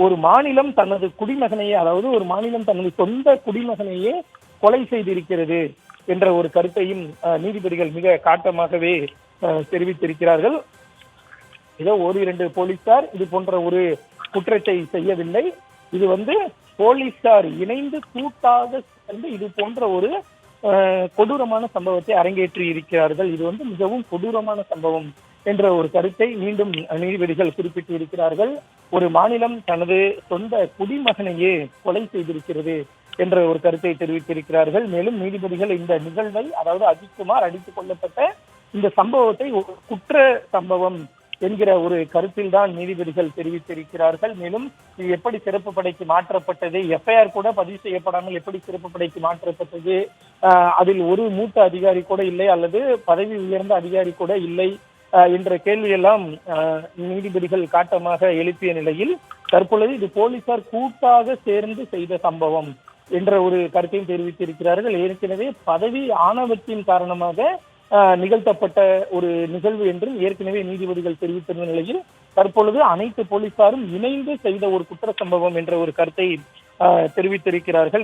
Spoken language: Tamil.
ஒரு மாநிலம் தனது குடிமகனையே, அதாவது ஒரு மாநிலம் தனது சொந்த குடிமகனையே கொலை செய்திருக்கிறது என்ற ஒரு கருத்தையும் நீதிபதிகள் மிக காட்டமாகவே தெரிவித்திருக்கிறார்கள். ஏதோ ஒரு இரண்டு போலீசார் இது போன்ற ஒரு குற்றத்தை செய்யவில்லை. இது போலீசார் இணைந்து கூட்டாக சேர்ந்து இது போன்ற ஒரு கொடூரமான சம்பவத்தை அரங்கேற்றி இருக்கிறார்கள். இது மிகவும் கொடூரமான சம்பவம் என்ற ஒரு கருத்தை மீண்டும் நீதிபதிகள் குறிப்பிட்டு இருக்கிறார்கள். ஒரு மாநிலம் தனது சொந்த குடிமகனையே கொலை செய்திருக்கிறது என்ற ஒரு கருத்தை தெரிவித்திருக்கிறார்கள். மேலும் நீதிபதிகள் இந்த நிகழ்வை, அதாவது அஜித்குமார் அடித்துக் கொல்லப்பட்ட இந்த சம்பவத்தை ஒரு குற்ற சம்பவம் என்கிற ஒரு கருத்தில் தான் நீதிபதிகள் தெரிவித்திருக்கிறார்கள். மேலும் இது எப்படி சிறப்பு படைக்கு மாற்றப்பட்டது, எஃப்ஐஆர் கூட பதிவு செய்யப்படாமல் எப்படி சிறப்பு படைக்கு மாற்றப்பட்டது, அதில் ஒரு மூத்த அதிகாரி கூட இல்லை அல்லது பதவி உயர்ந்த அதிகாரி கூட இல்லை என்ற கேள்வியெல்லாம் நீதிபதிகள் காட்டமாக எழுப்பிய நிலையில் தற்பொழுது இது போலீசார் கூட்டாக சேர்ந்து செய்த சம்பவம் என்ற ஒரு கருத்தையும் தெரிவித்திருக்கிறார்கள். ஏற்கனவே பதவி ஆணவத்தின் காரணமாக நிகழ்த்தப்பட்ட ஒரு நிகழ்வு என்றும் ஏற்கனவே நீதிபதிகள் தெரிவித்திருந்த நிலையில் தற்பொழுது அனைத்து போலீசாரும் இணைந்து செய்த ஒரு குற்ற சம்பவம் என்ற ஒரு கருத்தை தெரிவித்திருக்கிறார்கள்.